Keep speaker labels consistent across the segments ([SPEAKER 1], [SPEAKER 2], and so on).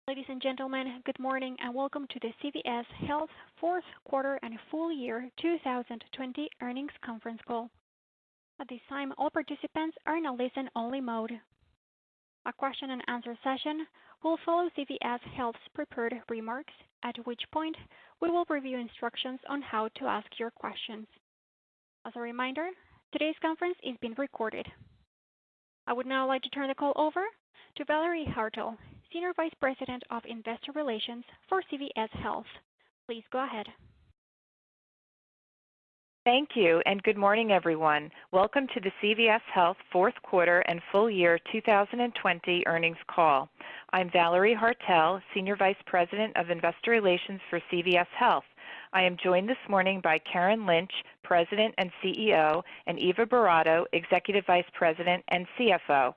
[SPEAKER 1] Ladies and gentlemen, good morning and welcome to the CVS Health fourth quarter and full year 2020 earnings conference call. At this time, all participants are in a listen-only mode. A question and answer session will follow CVS Health's prepared remarks, at which point we will review instructions on how to ask your questions. As a reminder, today's conference is being recorded. I would now like to turn the call over to Valerie Hartel, Senior Vice President of Investor Relations for CVS Health. Please go ahead.
[SPEAKER 2] Thank you, and good morning, everyone. Welcome to the CVS Health fourth quarter and full year 2020 earnings call. I'm Valerie Hartel, Senior Vice President of Investor Relations for CVS Health. I am joined this morning by Karen Lynch, President and CEO, and Eva Barato, Executive Vice President and CFO.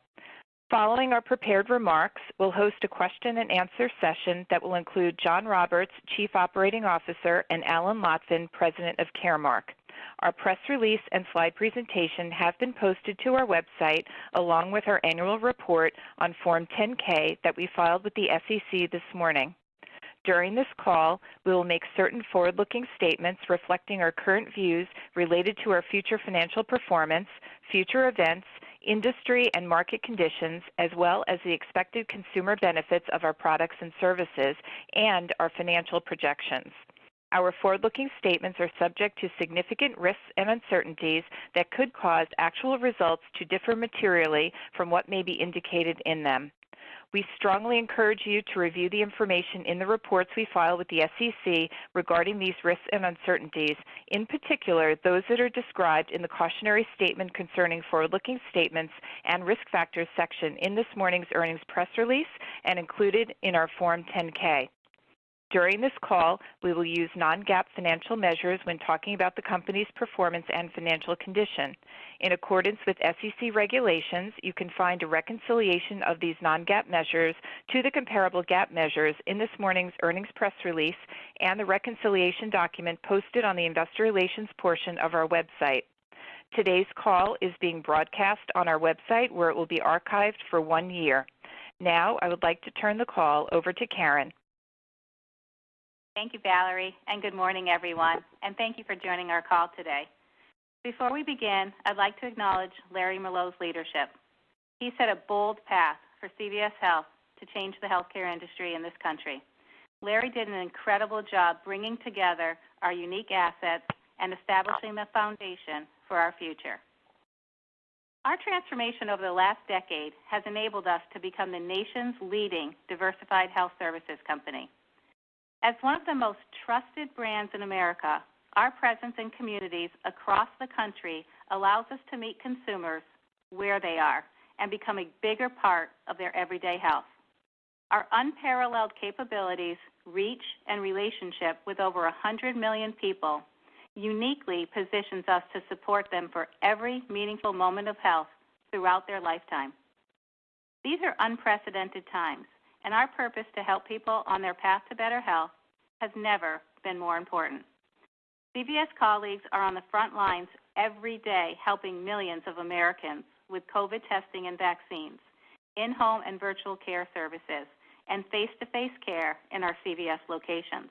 [SPEAKER 2] Following our prepared remarks, we'll host a question and answer session that will include John Roberts, Chief Operating Officer, and Alan Lotvin, President of Caremark. Our press release and slide presentation have been posted to our website, along with our annual report on Form 10-K that we filed with the SEC this morning. During this call, we will make certain forward-looking statements reflecting our current views related to our future financial performance, future events, industry and market conditions, as well as the expected consumer benefits of our products and services, and our financial projections. Our forward-looking statements are subject to significant risks and uncertainties that could cause actual results to differ materially from what may be indicated in them. We strongly encourage you to review the information in the reports we file with the SEC regarding these risks and uncertainties, in particular those that are described in the cautionary statement concerning forward-looking statements and risk factors section in this morning's earnings press release and included in our Form 10-K. During this call, we will use non-GAAP financial measures when talking about the company's performance and financial condition. In accordance with SEC regulations, you can find a reconciliation of these non-GAAP measures to the comparable GAAP measures in this morning's earnings press release and the reconciliation document posted on the Investor Relations portion of our website. Today's call is being broadcast on our website, where it will be archived for 1 year. Now, I would like to turn the call over to Karen.
[SPEAKER 3] Thank you, Valerie, and good morning, everyone, and thank you for joining our call today. Before we begin, I'd like to acknowledge Larry Merlot's leadership. He set a bold path for CVS Health to change the healthcare industry in this country. Larry did an incredible job bringing together our unique assets and establishing the foundation for our future. Our transformation over the last decade has enabled us to become the nation's leading diversified health services company. As one of the most trusted brands in America, our presence in communities across the country allows us to meet consumers where they are and become a bigger part of their everyday health. Our unparalleled capabilities, reach, and relationship with over 100 million people uniquely positions us to support them for every meaningful moment of health throughout their lifetime. These are unprecedented times, and our purpose to help people on their path to better health has never been more important. CVS colleagues are on the front lines every day helping millions of Americans with COVID testing and vaccines, in-home and virtual care services, and face-to-face care in our CVS locations.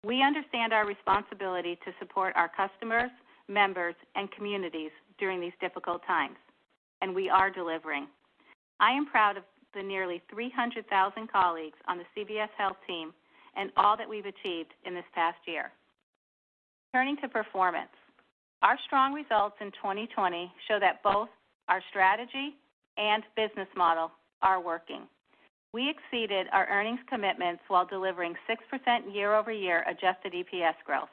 [SPEAKER 3] We understand our responsibility to support our customers, members, and communities during these difficult times, and we are delivering. I am proud of the nearly 300,000 colleagues on the CVS Health team and all that we've achieved in this past year. Turning to performance, our strong results in 2020 show that both our strategy and business model are working. We exceeded our earnings commitments while delivering 6% year-over-year adjusted EPS growth.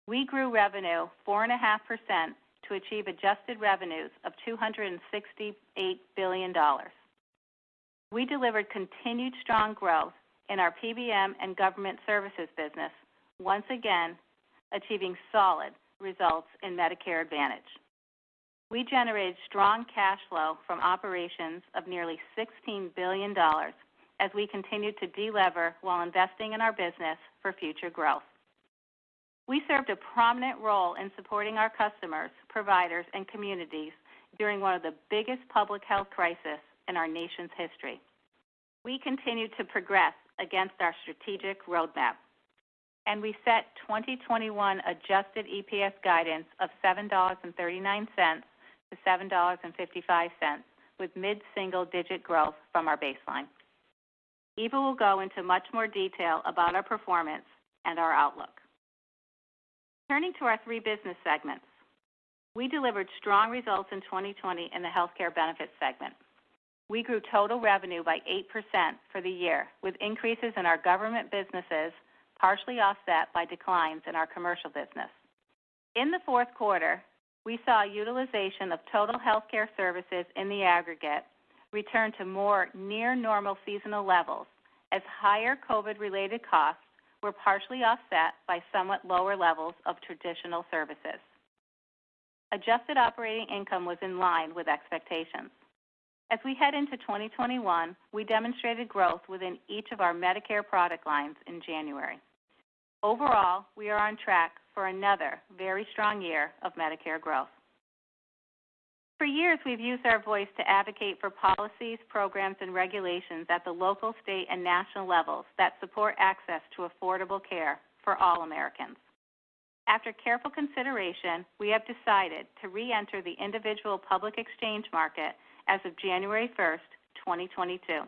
[SPEAKER 3] We grew revenue 4.5% to achieve adjusted revenues of $268 billion. We delivered continued strong growth in our PBM and government services business, once again achieving solid results in Medicare Advantage. We generated strong cash flow from operations of nearly $16 billion as we continued to delever while investing in our business for future growth. We served a prominent role in supporting our customers, providers, and communities during one of the biggest public health crises in our nation's history. we continue to progress against our strategic roadmap, and we set 2021 adjusted EPS guidance of $7.39 to $7.55, with mid-single-digit growth from our baseline. Eva will go into much more detail about our performance and our outlook. Turning to our three business segments, we delivered strong results in 2020 in the healthcare benefits segment. We grew total revenue by 8% for the year, with increases in our government businesses partially offset by declines in our commercial business. In the fourth quarter, we saw utilization of total healthcare services in the aggregate return to more near normal seasonal levels as higher COVID-related costs were partially offset by somewhat lower levels of traditional services. Adjusted operating income was in line with expectations. As we head into 2021, we demonstrated growth within each of our Medicare product lines in January. Overall, we are on track for another very strong year of Medicare growth. For years, we've used our voice to advocate for policies, programs, and regulations at the local, state, and national levels that support access to affordable care for all Americans. After careful consideration, we have decided to re-enter the individual public exchange market as of January 1st, 2022.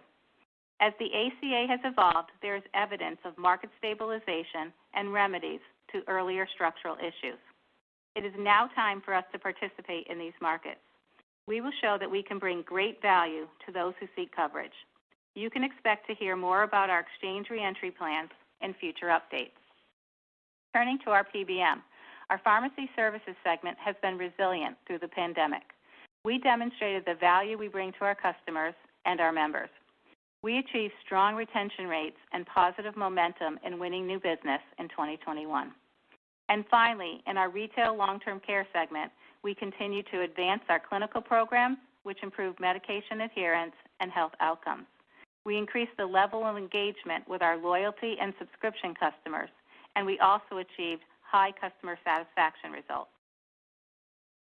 [SPEAKER 3] As the ACA has evolved, there is evidence of market stabilization and remedies to earlier structural issues. It is now time for us to participate in these markets. We will show that we can bring great value to those who seek coverage. You can expect to hear more about our exchange reentry plans in future updates. Turning to our PBM, our pharmacy services segment has been resilient through the pandemic. We demonstrated the value we bring to our customers and our members. We achieved strong retention rates and positive momentum in winning new business in 2021. And finally, in our retail long-term care segment, we continue to advance our clinical programs, which improve medication adherence and health outcomes. We increased the level of engagement with our loyalty and subscription customers, and we also achieved high customer satisfaction results.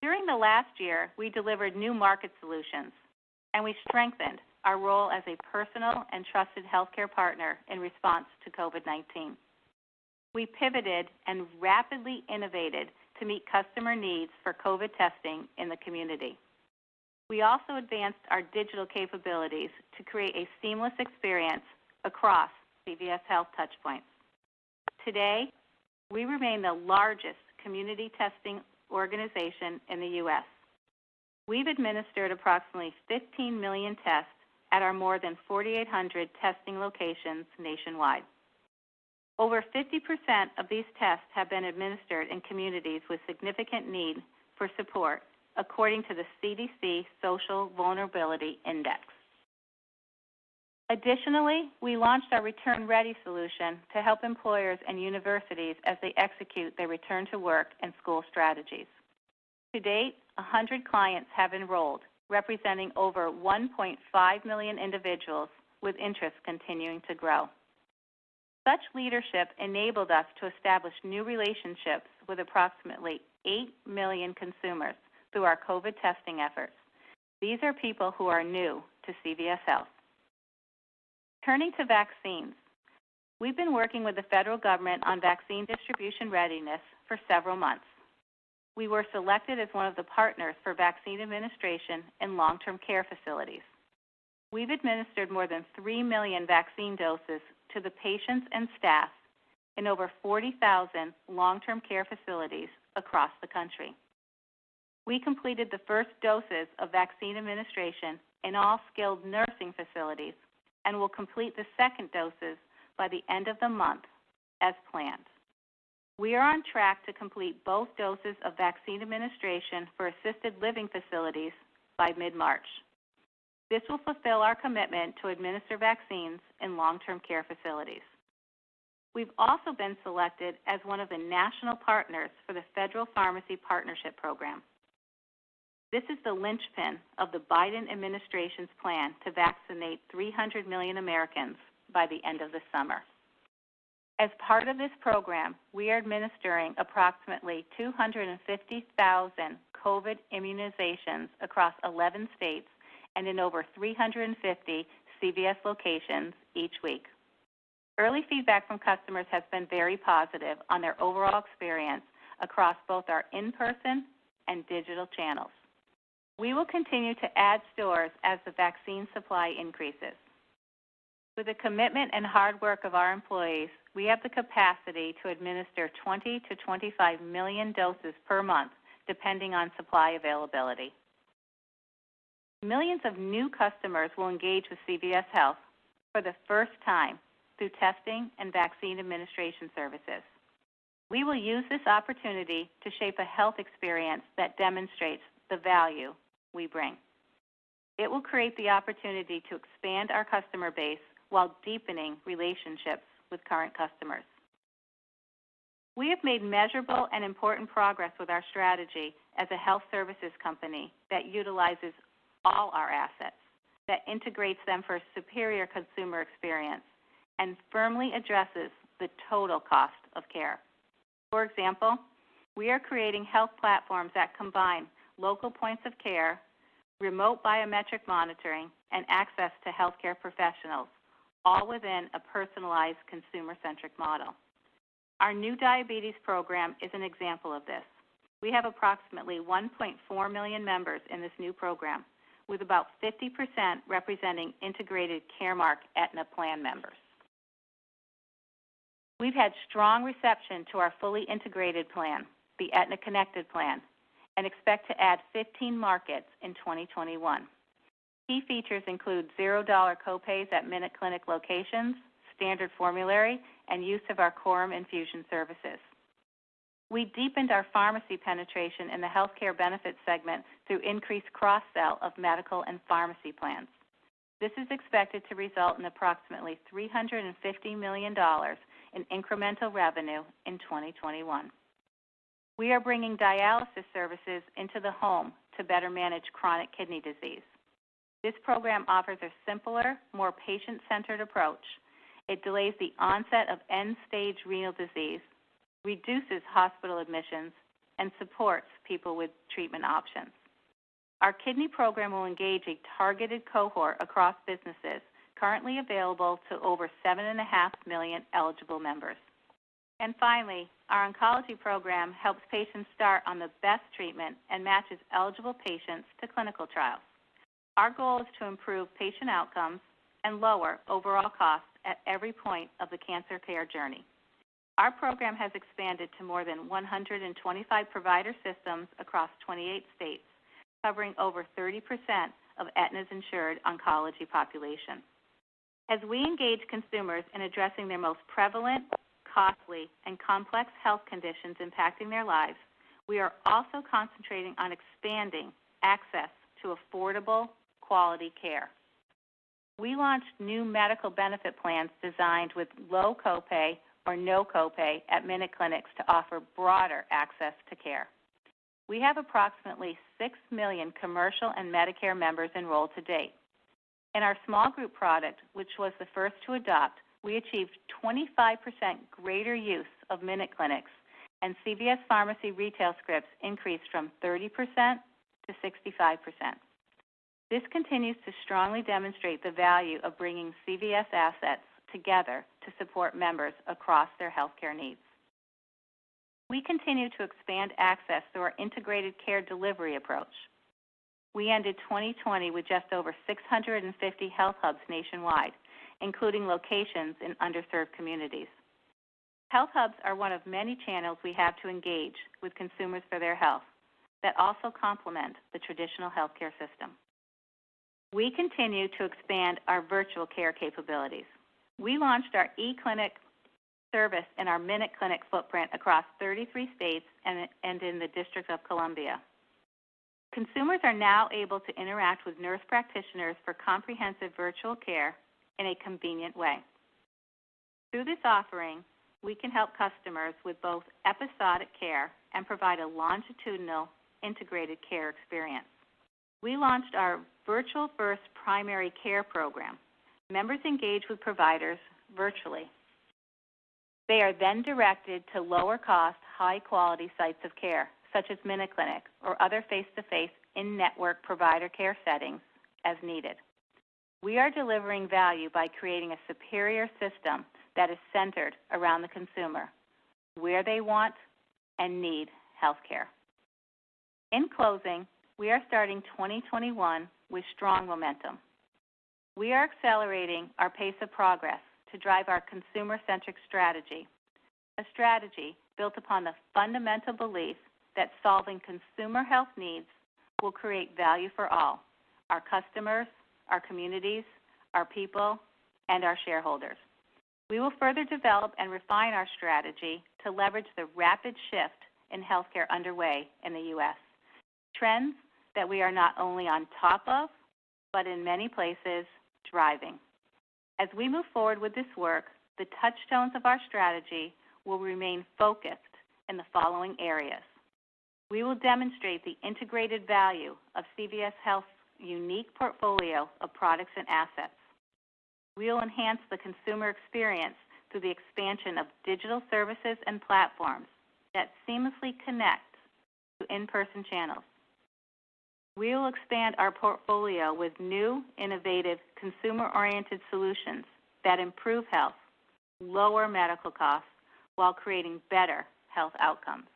[SPEAKER 3] During the last year, we delivered new market solutions, and we strengthened our role as a personal and trusted healthcare partner in response to COVID-19. We pivoted and rapidly innovated to meet customer needs for COVID testing in the community. We also advanced our digital capabilities to create a seamless experience across CVS Health touchpoints. Today, we remain the largest community testing organization in the U.S. We've administered approximately 15 million tests at our more than 4,800 testing locations nationwide. Over 50% of these tests have been administered in communities with significant need for support, according to the CDC Social Vulnerability Index. Additionally, we launched our Return Ready solution to help employers and universities as they execute their return to work and school strategies. To date, 100 clients have enrolled, representing over 1.5 million individuals, with interest continuing to grow. Such leadership enabled us to establish new relationships with approximately 8 million consumers through our COVID testing efforts. These are people who are new to CVS Health. Turning to vaccines, we've been working with the federal government on vaccine distribution readiness for several months. We were selected as one of the partners for vaccine administration in long-term care facilities. We've administered more than 3 million vaccine doses to the patients and staff in over 40,000 long-term care facilities across the country. We completed the first doses of vaccine administration in all skilled nursing facilities and will complete the second doses by the end of the month as planned. We are on track to complete both doses of vaccine administration for assisted living facilities by mid-March. This will fulfill our commitment to administer vaccines in long-term care facilities. We've also been selected as one of the national partners for the Federal Pharmacy Partnership Program. This is the linchpin of the Biden administration's plan to vaccinate 300 million Americans by the end of the summer. As part of this program, we are administering approximately 250,000 COVID immunizations across 11 states and in over 350 CVS locations each week. Early feedback from customers has been very positive on their overall experience across both our in-person and digital channels. We will continue to add stores as the vaccine supply increases. With the commitment and hard work of our employees, we have the capacity to administer 20 to 25 million doses per month, depending on supply availability. Millions of new customers will engage with CVS Health for the first time through testing and vaccine administration services. We will use this opportunity to shape a health experience that demonstrates the value we bring. It will create the opportunity to expand our customer base while deepening relationships with current customers. We have made measurable and important progress with our strategy as a health services company that utilizes all our assets, that integrates them for a superior consumer experience, and firmly addresses the total cost of care. For example, we are creating health platforms that combine local points of care, remote biometric monitoring, and access to healthcare professionals, all within a personalized consumer-centric model. Our new diabetes program is an example of this. We have approximately 1.4 million members in this new program, with about 50% representing integrated Caremark Aetna plan members. We've had strong reception to our fully integrated plan, the Aetna Connected plan, and expect to add 15 markets in 2021. Key features include $0 copays at MinuteClinic locations, standard formulary, and use of our Coram infusion services. We deepened our pharmacy penetration in the healthcare benefits segment through increased cross-sell of medical and pharmacy plans. This is expected to result in approximately $350 million in incremental revenue in 2021. We are bringing dialysis services into the home to better manage chronic kidney disease. This program offers a simpler, more patient-centered approach. It delays the onset of end-stage renal disease, reduces hospital admissions, and supports people with treatment options. Our kidney program will engage a targeted cohort across businesses, currently available to over 7.5 million eligible members. And finally, our oncology program helps patients start on the best treatment and matches eligible patients to clinical trials. Our goal is to improve patient outcomes and lower overall costs at every point of the cancer care journey. Our program has expanded to more than 125 provider systems across 28 states, covering over 30% of Aetna's insured oncology population. As we engage consumers in addressing their most prevalent, costly, and complex health conditions impacting their lives, we are also concentrating on expanding access to affordable, quality care. We launched new medical benefit plans designed with low copay or no copay at MinuteClinics to offer broader access to care. We have approximately 6 million commercial and Medicare members enrolled to date. In our small group product, which was the first to adopt, we achieved 25% greater use of MinuteClinics, and CVS Pharmacy retail scripts increased from 30% to 65%. This continues to strongly demonstrate the value of bringing CVS assets together to support members across their healthcare needs. We continue to expand access through our integrated care delivery approach. We ended 2020 with just over 650 health hubs nationwide, including locations in underserved communities. Health hubs are one of many channels we have to engage with consumers for their health that also complement the traditional healthcare system. We continue to expand our virtual care capabilities. We launched our e-clinic service in our MinuteClinic footprint across 33 states and in the District of Columbia. Consumers are now able to interact with nurse practitioners for comprehensive virtual care in a convenient way. Through this offering, we can help customers with both episodic care and provide a longitudinal integrated care experience. We launched our Virtual First Primary Care program. Members engage with providers virtually. They are then directed to lower-cost, high-quality sites of care, such as MinuteClinic or other face-to-face in-network provider care settings as needed. We are delivering value by creating a superior system that is centered around the consumer, where they want and need health care. In closing, we are starting 2021 with strong momentum. We are accelerating our pace of progress to drive our consumer-centric strategy, a strategy built upon the fundamental belief that solving consumer health needs will create value for all, our customers, our communities, our people, and our shareholders. We will further develop and refine our strategy to leverage the rapid shift in healthcare underway in the U.S., trends that we are not only on top of, but in many places, driving. As we move forward with this work, the touchstones of our strategy will remain focused in the following areas. We will demonstrate the integrated value of CVS Health's unique portfolio of products and assets. We will enhance the consumer experience through the expansion of digital services and platforms that seamlessly connect to in-person channels. We will expand our portfolio with new, innovative, consumer-oriented solutions that improve health, lower medical costs, while creating better health outcomes.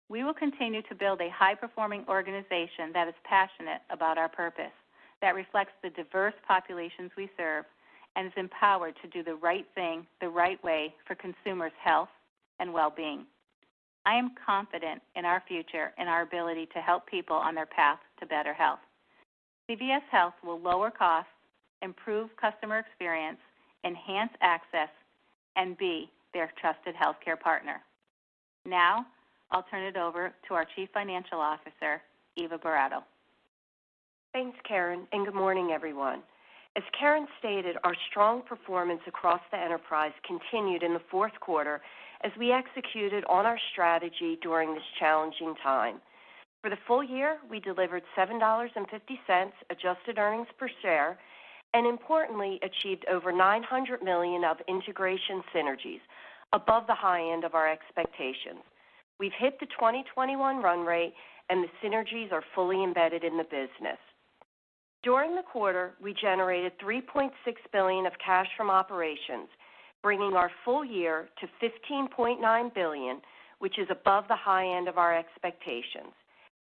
[SPEAKER 3] We will continue to build a high-performing organization that is passionate about our purpose, that reflects the diverse populations we serve, and is empowered to do the right thing the right way for consumers' health and well-being. I am confident in our future and our ability to help people on their path to better health. CVS Health will lower costs, improve customer experience, enhance access, and be their trusted healthcare partner. Now, I'll turn it over to our Chief Financial Officer, Eva Barato.
[SPEAKER 4] Thanks, Karen, and good morning, everyone. As Karen stated, our strong performance across the enterprise continued in the fourth quarter as we executed on our strategy during this challenging time. For the full year, we delivered $7.50 adjusted earnings per share and importantly achieved over $900 million of integration synergies, above the high end of our expectations. We've hit the 2021 run rate and the synergies are fully embedded in the business. During the quarter, we generated $3.6 billion of cash from operations, bringing our full year to $15.9 billion, which is above the high end of our expectations.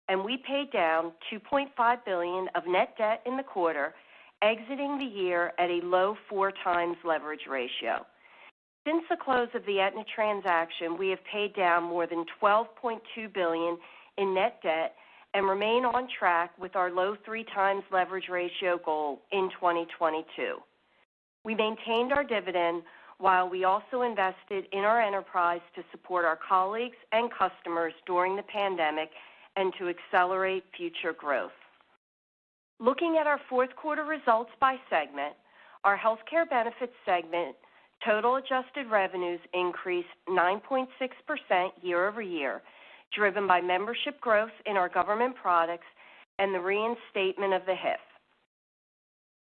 [SPEAKER 4] And we paid down $2.5 billion of net debt in the quarter, exiting the year at a low 4x leverage ratio. Since the close of the Aetna transaction, we have paid down more than $12.2 billion in net debt and remain on track with our low 3x leverage ratio goal in 2022. We maintained our dividend while we also invested in our enterprise to support our colleagues and customers during the pandemic and to accelerate future growth. Looking at our fourth quarter results by segment, our healthcare benefits segment total adjusted revenues increased 9.6% year over year, driven by membership growth in our government products and the reinstatement of the HIF.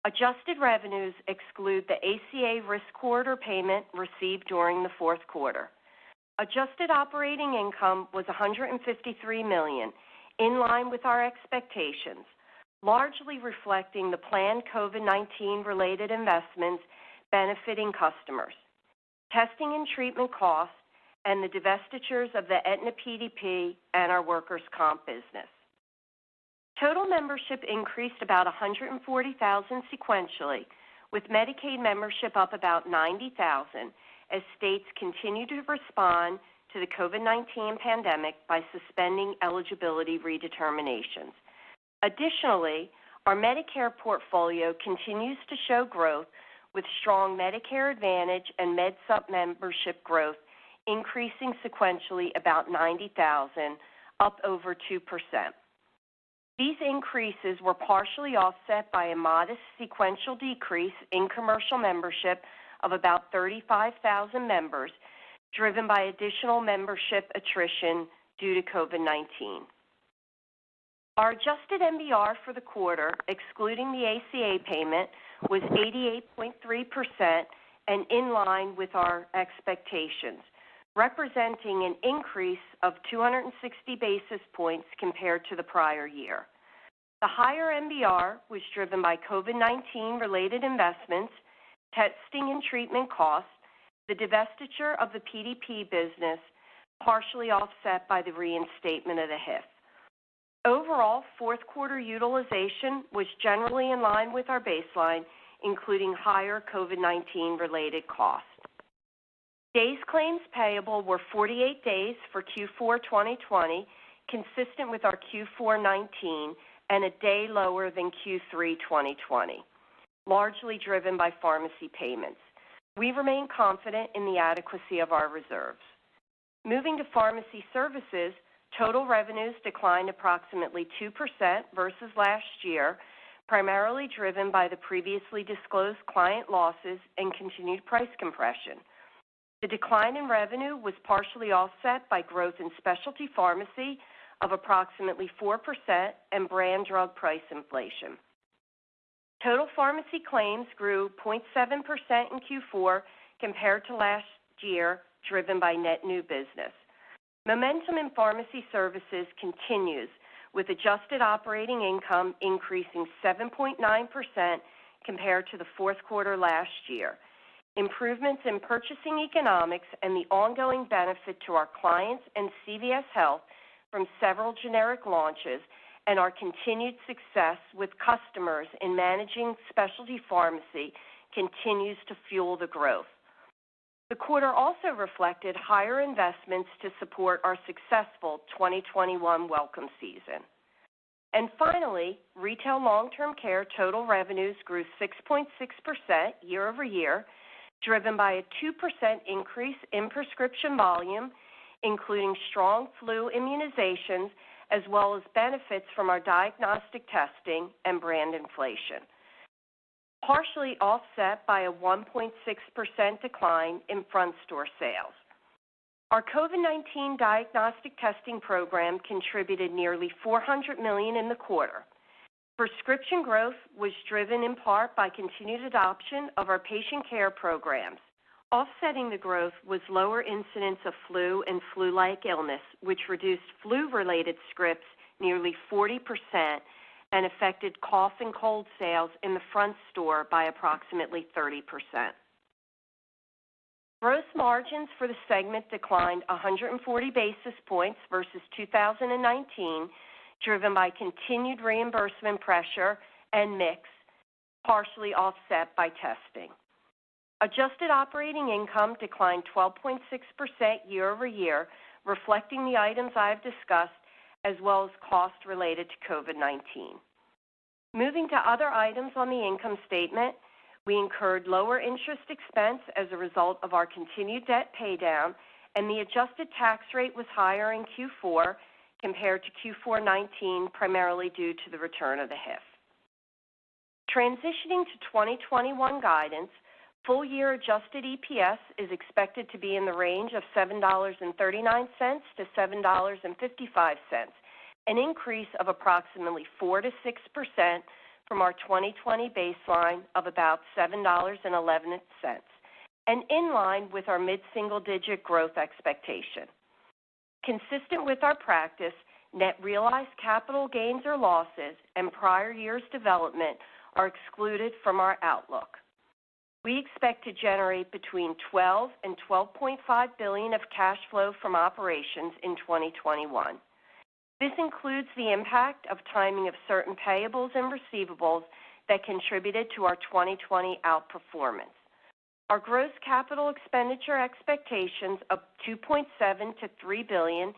[SPEAKER 4] Adjusted revenues exclude the ACA risk corridor payment received during the fourth quarter. Adjusted operating income was $153 million, in line with our expectations, largely reflecting the planned COVID-19 related investments benefiting customers, testing and treatment costs, and the divestitures of the Aetna PDP and our workers' comp business. Total membership increased about 140,000 sequentially, with Medicaid membership up about 90,000 as states continue to respond to the COVID-19 pandemic by suspending eligibility redeterminations. Additionally, our Medicare portfolio continues to show growth with strong Medicare Advantage and MedSup membership growth increasing sequentially about 90,000, up over 2%. These increases were partially offset by a modest sequential decrease in commercial membership of about 35,000 members, driven by additional membership attrition due to COVID-19. Our adjusted MBR for the quarter, excluding the ACA payment, was 88.3% and in line with our expectations, representing an increase of 260 basis points compared to the prior year. The higher MBR was driven by COVID-19 related investments, testing and treatment costs, the divestiture of the PDP business, partially offset by the reinstatement of the HIF. Overall, fourth quarter utilization was generally in line with our baseline, including higher COVID-19 related costs. Days claims payable were 48 days for Q4 2020, consistent with our Q4 19 and a day lower than Q3 2020, largely driven by pharmacy payments. We remain confident in the adequacy of our reserves. Moving to pharmacy services, total revenues declined approximately 2% versus last year, primarily driven by the previously disclosed client losses and continued price compression. The decline in revenue was partially offset by growth in specialty pharmacy of approximately 4% and brand drug price inflation. Total pharmacy claims grew 0.7% in Q4 compared to last year, driven by net new business. Momentum in pharmacy services continues, with adjusted operating income increasing 7.9% compared to the fourth quarter last year. Improvements in purchasing economics and the ongoing benefit to our clients and CVS Health from several generic launches and our continued success with customers in managing specialty pharmacy continues to fuel the growth. The quarter also reflected higher investments to support our successful 2021 welcome season. And finally, retail long-term care total revenues grew 6.6% year over year, driven by a 2% increase in prescription volume, including strong flu immunizations, as well as benefits from our diagnostic testing and brand inflation, partially offset by a 1.6% decline in front store sales. Our COVID-19 diagnostic testing program contributed nearly $400 million in the quarter. Prescription growth was driven in part by continued adoption of our patient care programs. Offsetting the growth was lower incidence of flu and flu-like illness, which reduced flu-related scripts nearly 40% and affected cough and cold sales in the front store by approximately 30%. Gross margins for the segment declined 140 basis points versus 2019, driven by continued reimbursement pressure and mix, partially offset by testing. Adjusted operating income declined 12.6% year over year, reflecting the items I've discussed, as well as costs related to COVID-19. Moving to other items on the income statement, we incurred lower interest expense as a result of our continued debt paydown, and the adjusted tax rate was higher in Q4 compared to Q4 19, primarily due to the return of the HIF. Transitioning to 2021 guidance, full-year adjusted EPS is expected to be in the range of $7.39 to $7.55, an increase of approximately 4 to 6% from our 2020 baseline of about $7.11, and in line with our mid-single-digit growth expectation. Consistent with our practice, net realized capital gains or losses and prior year's development are excluded from our outlook. We expect to generate between $12 and $12.5 billion of cash flow from operations in 2021. This includes the impact of timing of certain payables and receivables that contributed to our 2020 outperformance. Our gross capital expenditure expectations of $2.7 to $3 billion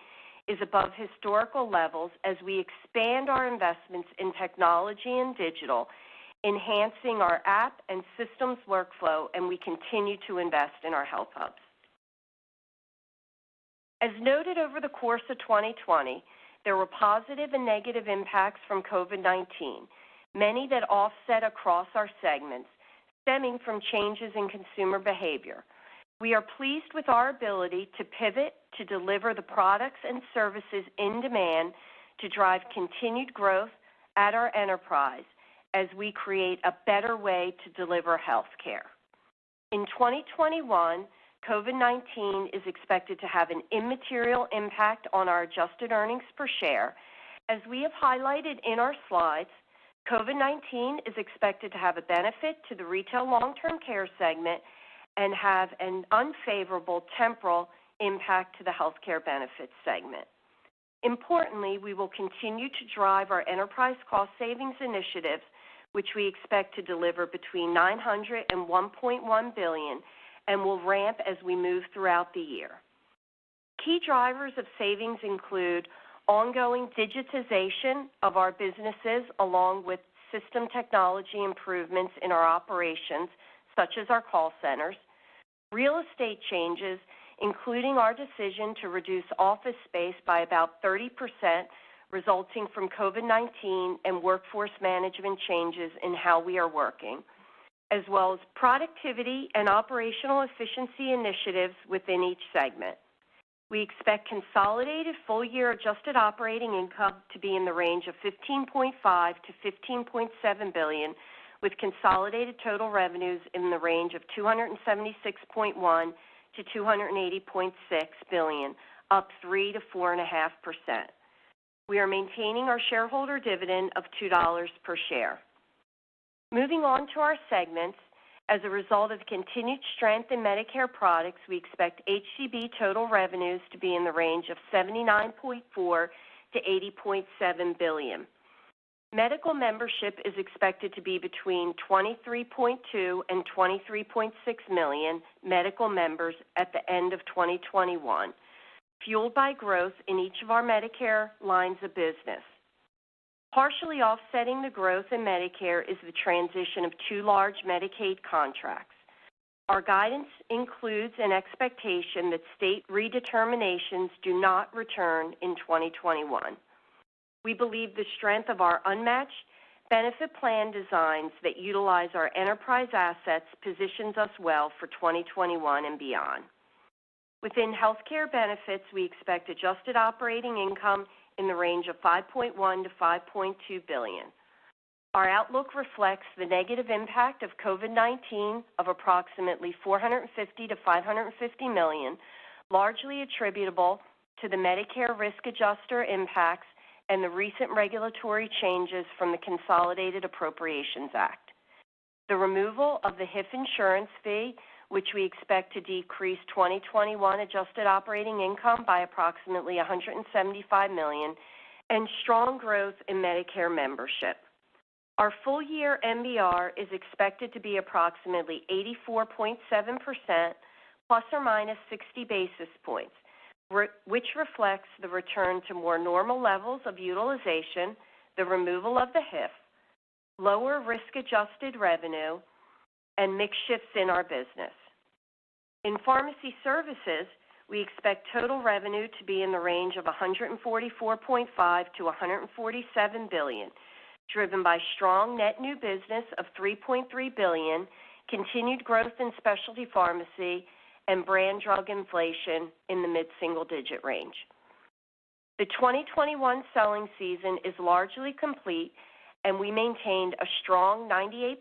[SPEAKER 4] is above historical levels as we expand our investments in technology and digital, enhancing our app and systems workflow, and we continue to invest in our health hubs. As noted over the course of 2020, there were positive and negative impacts from COVID-19, many that offset across our segments, stemming from changes in consumer behavior. We are pleased with our ability to pivot to deliver the products and services in demand to drive continued growth at our enterprise as we create a better way to deliver health care. In 2021, COVID-19 is expected to have an immaterial impact on our adjusted earnings per share, As we have highlighted in our slides, COVID-19 is expected to have a benefit to the retail long-term care segment and have an unfavorable temporal impact to the healthcare benefits segment. Importantly, we will continue to drive our enterprise cost savings initiatives, which we expect to deliver between $900 and $1.1 billion, and will ramp as we move throughout the year. Key drivers of savings include ongoing digitization of our businesses along with system technology improvements in our operations, such as our call centers, real estate changes, including our decision to reduce office space by about 30%, resulting from COVID-19 and workforce management changes in how we are working, as well as productivity and operational efficiency initiatives within each segment. We expect consolidated full-year adjusted operating income to be in the range of $15.5 to $15.7 billion, with consolidated total revenues in the range of $276.1 to $280.6 billion, up 3 to 4.5%. We are maintaining our shareholder dividend of $2 per share. Moving on to our segments, as a result of continued strength in Medicare products, we expect HCB total revenues to be in the range of $79.4 to $80.7 billion. Medical membership is expected to be between 23.2 and 23.6 million medical members at the end of 2021, fueled by growth in each of our Medicare lines of business. Partially offsetting the growth in Medicare is the transition of 2 large Medicaid contracts. Our guidance includes an expectation that state redeterminations do not return in 2021. We believe the strength of our unmatched benefit plan designs that utilize our enterprise assets positions us well for 2021 and beyond. Within healthcare benefits, we expect adjusted operating income in the range of $5.1 to $5.2 billion. Our outlook reflects the negative impact of COVID-19 of approximately $450 to $550 million, largely attributable to the Medicare risk adjuster impacts and the recent regulatory changes from the Consolidated Appropriations Act. The removal of the HIF insurance fee, which we expect to decrease 2021 adjusted operating income by approximately $175 million, and strong growth in Medicare membership. Our full-year MBR is expected to be approximately 84.7%, plus or minus 60 basis points, which reflects the return to more normal levels of utilization, the removal of the HIF, lower risk-adjusted revenue, and mix shifts in our business. In pharmacy services, we expect total revenue to be in the range of $144.5 to $147 billion, driven by strong net new business of $3.3 billion, continued growth in specialty pharmacy, and brand drug inflation in the mid-single-digit range. The 2021 selling season is largely complete, and we maintained a strong 98%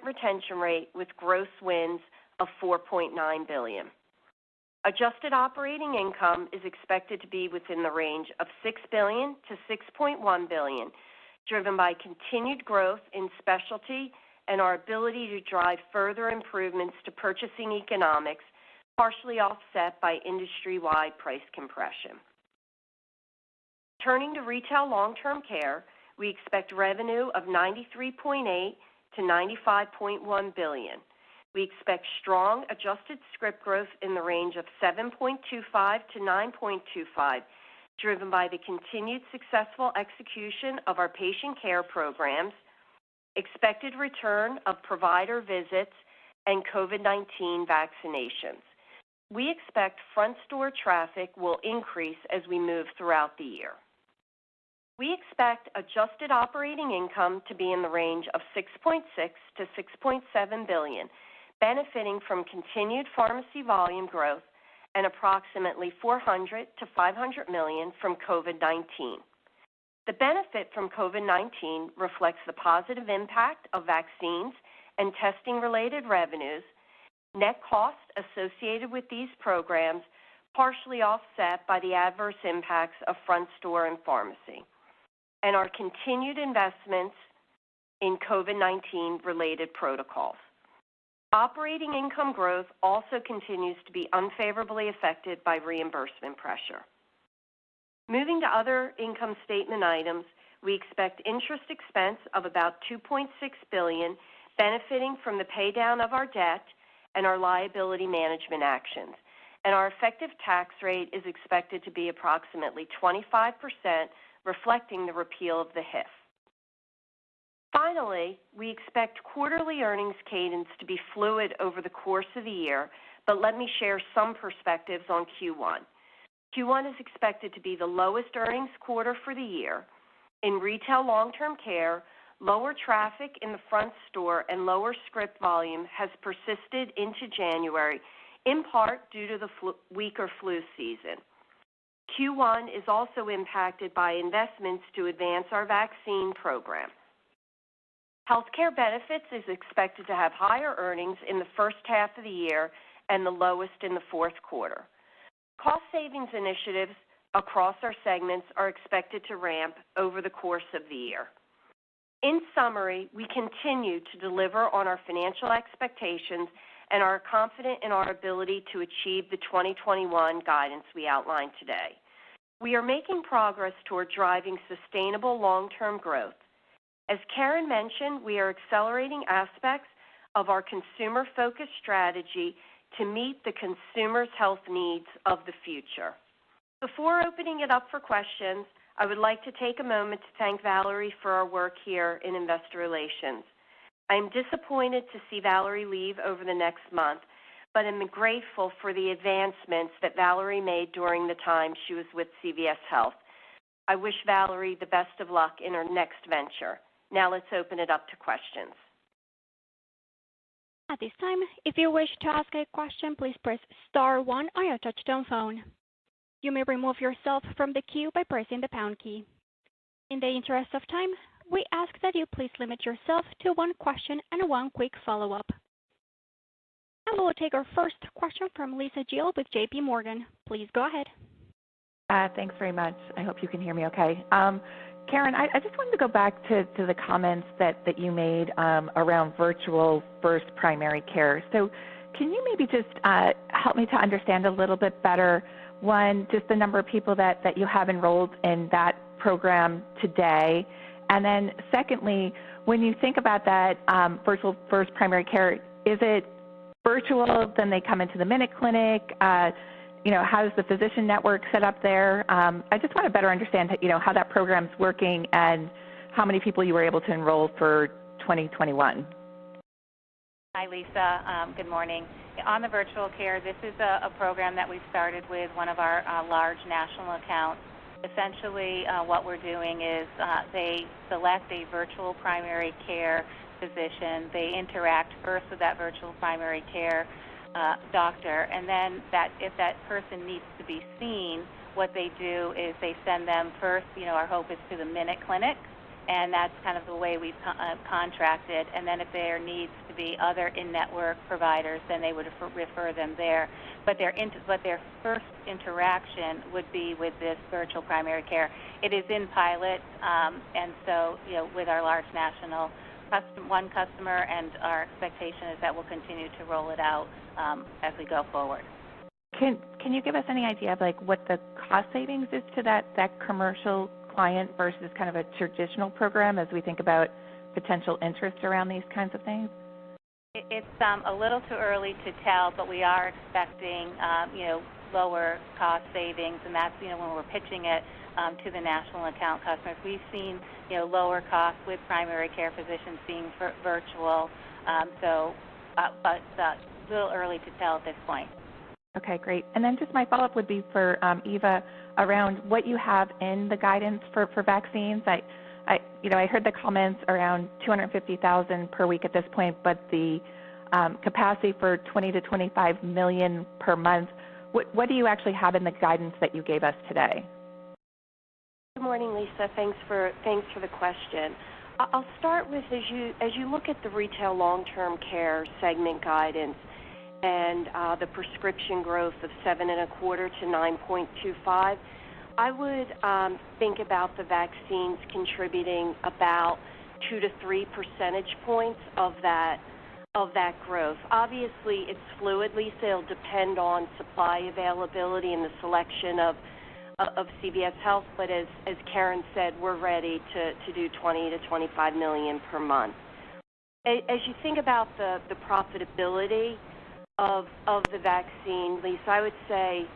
[SPEAKER 4] retention rate with gross wins of $4.9 billion. Adjusted operating income is expected to be within the range of $6 billion to $6.1 billion, driven by continued growth in specialty and our ability to drive further improvements to purchasing economics, partially offset by industry-wide price compression. Turning to retail long-term care, we expect revenue of $93.8 to $95.1 billion. We expect strong adjusted script growth in the range of 7.25 to 9.25, driven by the continued successful execution of our patient care programs, expected return of provider visits, and COVID-19 vaccinations. We expect front store traffic will increase as we move throughout the year. We expect adjusted operating income to be in the range of $6.6 to $6.7 billion, benefiting from continued pharmacy volume growth and approximately $400 to $500 million from COVID-19. The benefit from COVID-19 reflects the positive impact of vaccines and testing-related revenues, net costs associated with these programs, partially offset by the adverse impacts of front store and pharmacy. and our continued investments in COVID-19 related protocols. Operating income growth also continues to be unfavorably affected by reimbursement pressure. Moving to other income statement items, we expect interest expense of about $2.6 billion, benefiting from the paydown of our debt and our liability management actions. And our effective tax rate is expected to be approximately 25%, reflecting the repeal of the HIF. Finally, we expect quarterly earnings cadence to be fluid over the course of the year, but let me share some perspectives on Q1. Q1 is expected to be the lowest earnings quarter for the year. In retail long-term care, lower traffic in the front store and lower script volume has persisted into January, in part due to the weaker flu season. Q1 is also impacted by investments to advance our vaccine program. Healthcare benefits is expected to have higher earnings in the first half of the year and the lowest in the fourth quarter. Cost savings initiatives across our segments are expected to ramp over the course of the year. In summary, we continue to deliver on our financial expectations and are confident in our ability to achieve the 2021 guidance we outlined today. We are making progress toward driving sustainable long-term growth. As Karen mentioned, we are accelerating aspects of our consumer-focused strategy to meet the consumer's health needs of the future. Before opening it up for questions, I would like to take a moment to thank Valerie for our work here in Investor Relations. I am disappointed to see Valerie leave over the next month, but am grateful for the advancements that Valerie made during the time she was with CVS Health. I wish Valerie the best of luck in her next venture. Now let's open it up to questions.
[SPEAKER 1] At this time, if you wish to ask a question, please press star 1 on your touch-tone phone. You may remove yourself from the queue by pressing the pound key. In the interest of time, we ask that you please limit yourself to one question and one quick follow-up. And we will take our first question from Lisa Gill with J.P. Morgan. Please go ahead.
[SPEAKER 2] Thanks very much. I hope you can hear me okay. Karen, I just wanted to go back to the comments that you made around virtual first primary care. So can you maybe just help me to understand a little bit better, one, just the number of people that you have enrolled in that program today, and then secondly, when you think about that virtual first primary care, is it virtual, then they come into the Minute Clinic? How's the physician network set up there? I just want to better understand, how that program's working and how many people you were able to enroll for 2021.
[SPEAKER 3] Hi, Lisa. Good morning. On the virtual care, this is a program that we started with one of our large national accounts. Essentially, what we're doing is they select a virtual primary care physician. They interact first with that virtual primary care doctor, and then if that person needs to be seen, what they do is they send them first, our hope is to the Minute Clinic, and that's kind of the way we've contracted, and then if there needs to be other in-network providers, then they would refer them there. But their first interaction would be with this virtual primary care. It is in pilot, and so, with our large national one customer, and our expectation is that we'll continue to roll it out as we go forward.
[SPEAKER 2] Can you give us any idea of what the cost savings is to that commercial client versus kind of a traditional program as we think about potential interest around these kinds of things?
[SPEAKER 3] It's a little too early to tell, but we are expecting lower cost savings, and that's when we're pitching it to the national account customers. We've seen lower costs with primary care physicians being virtual, but a little early to tell at this point.
[SPEAKER 2] Okay, great. And then just my follow-up would be for Eva around what you have in the guidance for vaccines. I heard the comments around 250,000 per week at this point, but the capacity for 20 to 25 million per month. What do you actually have in the guidance that you gave us today?
[SPEAKER 4] Good morning, Lisa. Thanks for the question. I'll start with as you look at the retail long-term care segment guidance and the prescription growth of 7.25 to 9.25. I would think about the vaccines contributing about 2 to 3 percentage points of that growth. Obviously, it's fluid, Lisa. It'll depend on supply availability and the selection of CVS Health. But as Karen said, we're ready to do 20 to 25 million per month. As you think about the profitability of the vaccine, Lisa, I would say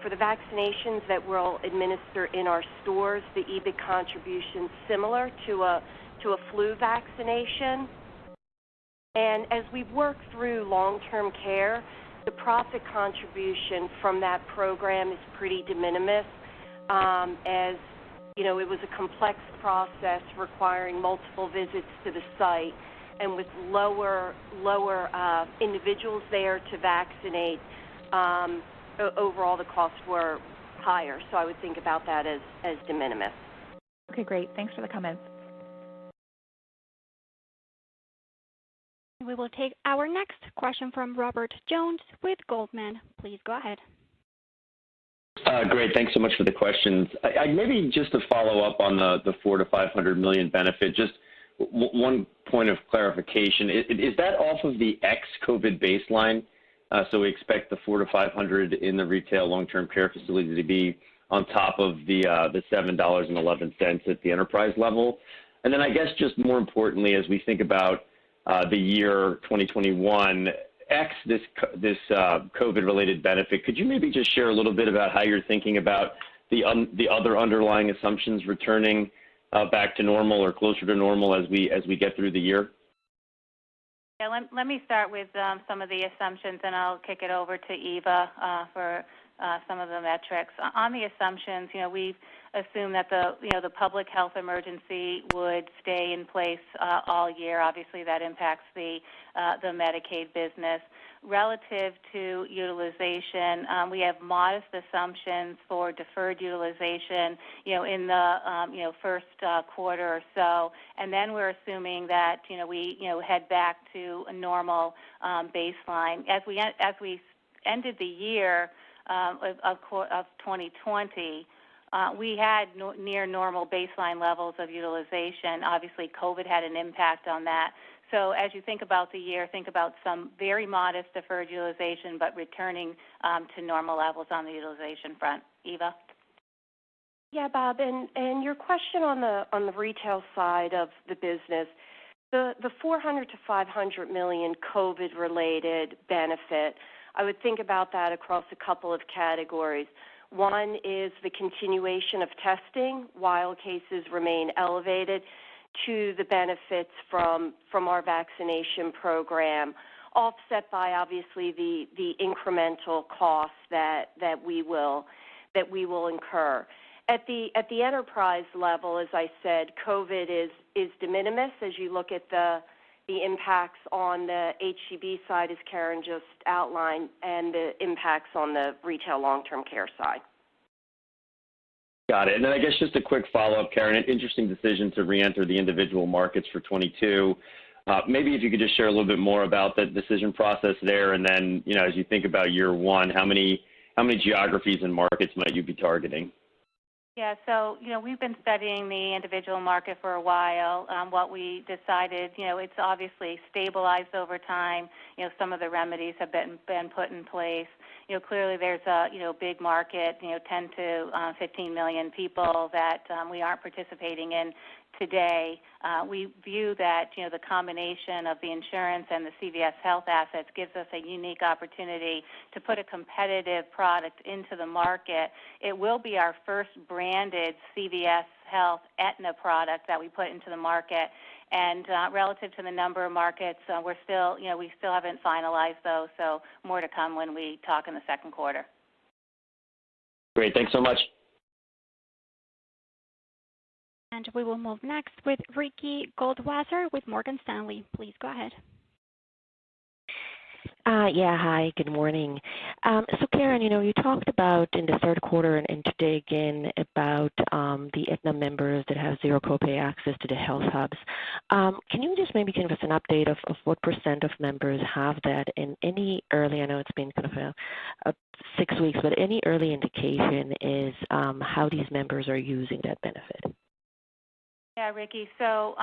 [SPEAKER 4] for the vaccinations that we'll administer in our stores, the EBIT contribution similar to a flu vaccination. And as we've worked through long-term care, the profit contribution from that program is pretty de minimis. As you know, it was a complex process requiring multiple visits to the site, and with lower individuals there to vaccinate, overall the costs were higher. So I would think about that as de minimis.
[SPEAKER 5] Okay, great. Thanks for the comments.
[SPEAKER 1] We will take our next question from Robert Jones with Goldman. Please go ahead.
[SPEAKER 6] Great. Thanks so much for the questions. I maybe just to follow up on the $400 to $500 million benefit, just one point of clarification. Is that off of the ex-COVID baseline? So we expect the $400 to $500 in the retail long-term care facility to be on top of the $7.11 at the enterprise level. And then I guess just more importantly, as we think about the year 2021, this COVID-related benefit, could you maybe just share a little bit about how you're thinking about the other underlying assumptions returning back to normal or closer to normal as we get through the year?
[SPEAKER 3] Yeah, let me start with some of the assumptions, and I'll kick it over to Eva for some of the metrics. On the assumptions, we've assumed that the public health emergency would stay in place all year. Obviously, that impacts the Medicaid business. Relative to utilization, we have modest assumptions for deferred utilization, in the first quarter or so, and then we're assuming that we head back to a normal baseline. As we ended the year of 2020. We had near normal baseline levels of utilization. Obviously, COVID had an impact on that. So as you think about the year, think about some very modest deferred utilization, but returning to normal levels on the utilization front. Eva?
[SPEAKER 4] Yeah, Bob, and your question on the retail side of the business, the $400 to $500 million COVID-related benefit, I would think about that across a couple of categories. One is the continuation of testing while cases remain elevated, to the benefits from our vaccination program, offset by obviously the incremental costs that we will incur. At the enterprise level, as I said, COVID is de minimis as you look at the impacts on the HCB side, as Karen just outlined, and the impacts on the retail long-term care side.
[SPEAKER 6] Got it. And then I guess just a quick follow-up, Karen, an interesting decision to re-enter the individual markets for 22. Maybe if you could just share a little bit more about the decision process there, and then, as you think about year one, how many geographies and markets might you be targeting?
[SPEAKER 3] Yeah, so, we've been studying the individual market for a while. What we decided, it's obviously stabilized over time. Some of the remedies have been put in place. Clearly there's a, big market, 10 to 15 million people that we aren't participating in today. We view that, the combination of the insurance and the CVS Health assets gives us a unique opportunity to put a competitive product into the market. It will be our first branded CVS Health Aetna product that we put into the market. And relative to the number of markets, we still haven't finalized those, so more to come when we talk in the second quarter.
[SPEAKER 6] Great. Thanks so much.
[SPEAKER 1] And we will move next with Ricky Goldwasser with Morgan Stanley. Please go ahead.
[SPEAKER 7] Yeah, hi, good morning. So Karen, you talked about in the third quarter and today again about the Aetna members that have zero copay access to the health hubs. Can you just maybe give us an update of what percent of members have that, and any early, I know it's been kind of a 6 weeks, but any early indication is how these members are using that benefit?
[SPEAKER 3] Yeah, Ricky. So,